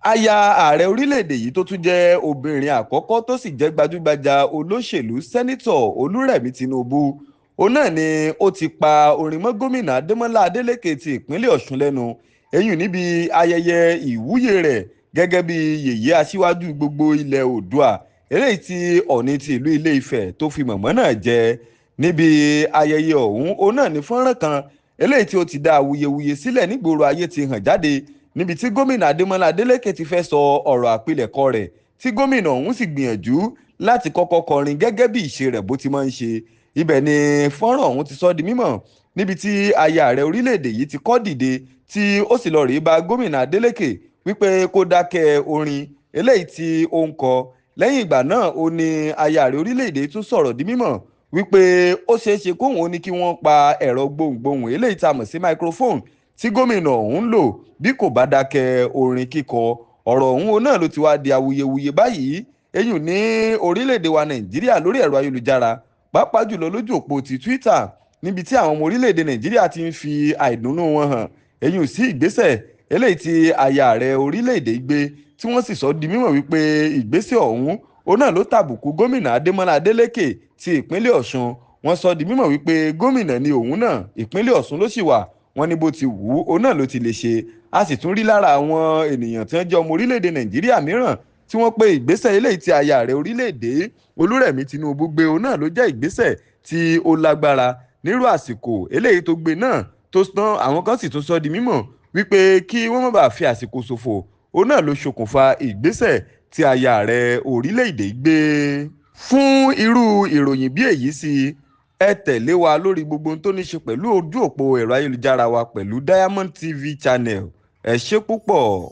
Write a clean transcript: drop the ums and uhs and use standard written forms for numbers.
aya ààrẹ orílẹ̀-èdè yìí tó tún jẹ́ obìnrin àkọ́kọ́ tó sì jẹ́ gbajúgbajà olóṣèlú sẹ́nítọ̀ olúrẹ̀mí tinubu òun náà ni ó ti pa orin mọ́ gómìnà adémọ́lá adélèké ti ìpínlẹ̀ ọ̀ṣun lẹ́nu èyí níbi ayẹyẹ ìwúyè rẹ̀ gẹ́gẹ́ bí yèyé aṣíwájú gbogbo ilẹ̀ oòduà eléyìí tí ọ̀ọ̀ni ti ìlú ilé ifẹ̀ tó fi mọ̀mọ́ náà jẹ níbi ayẹyẹ ọ̀hún òun náà ní fọ́nrán kan eléyìí tí ó ti dá awuyewuye sílẹ̀ nígboro ayé ti hàn jáde níbi tí gómìnà adémọ́lá adélèké ti fẹ́ sọ ọ̀rọ̀ àpilẹ̀kọ rẹ̀ tí gómìnà ọ̀hún sì gbìyànjú láti kọ́kọ́ kọrin gẹ́gẹ́ bí ìṣe rẹ̀ bó ti máa ń ṣe ibẹ̀ ni fọ́nrán ọ̀hún ti sọ di mímọ̀ níbi tí aya ààrẹ orílẹ̀-èdè yìí ti kọ́ dìde tí ó sì lọ rèé bá gómìnà adélèké wípé kó dákẹ́ orin eléyìí tí ó ń kọ lẹ́yìn ìgbà náà ó ní aya ààrẹ orílẹ̀-èdè tún sọ̀rọ̀ di mímọ̀ wípé ó ṣeé ṣe kóhun ó ní kí wọ́n pa ẹ̀rọ gbohùngbohùn eléyìí tá a mọ̀ sí microphone tí gómìnà ọ̀hún lò bí kò bá dákẹ́ orin kíkọ ọ̀rọ̀ ọ̀hún náà ló ti wá di awuyewuye báyìí eyín ní orílẹ̀-èdè wa nàìjíríà lórí ẹ̀rọ ayélujára pàápàá jùlọ lójú òpó ti twitter níbi tí àwọn ọmọ orílẹ̀-èdè nàìjíríà ti ń fi àìdùnnú wọn hàn eyín sí ìgbésẹ̀ eléyìí tí aya ààrẹ orílẹ̀-èdè gbé tí wọ́n sì sọ di mímọ̀ wípé ìgbésẹ̀ ọ̀hún náà ló tàbùkù gómìnà adémọ́lá adélèké ti ìpínlẹ̀ ọ̀ṣun wọ́n sọ di mímọ̀ wípé gómìnà ni òun náà ìpínlẹ̀ ọ̀ṣun ló sì wà wọ́n ní bó ti wù ú náà ló ti lè ṣe a sì tún rí lára àwọn ènìyàn tí wọ́n jẹ́ ọmọ orílẹ̀-èdè nàìjíríà mìíràn tí wọ́n pe ìgbésẹ̀ eléyìí tí aya ààrẹ orílẹ̀-èdè olúrẹ̀mí tinubu gbé náà ló jẹ́ ìgbésẹ̀ tí ó lágbára nírú àsìkò eléyìí tó gbé náà tó tán àwọn kan sì tún sọ di mímọ̀ wípé kí wọ́n má bàa fi àsìkò ṣòfò náà ló ṣokùnfà ìgbésẹ̀ tí aya ààrẹ orílẹ̀-èdè gbé. Fún irú ìròyìn bí èyí sí ẹ tẹ̀lé wa lórí gbogbo ohun tó ní ṣe pẹ̀lú ojú òpó ẹ̀rọ ayélujára wa pẹ̀lú Diamond TV Channel ẹ ṣé púpọ̀.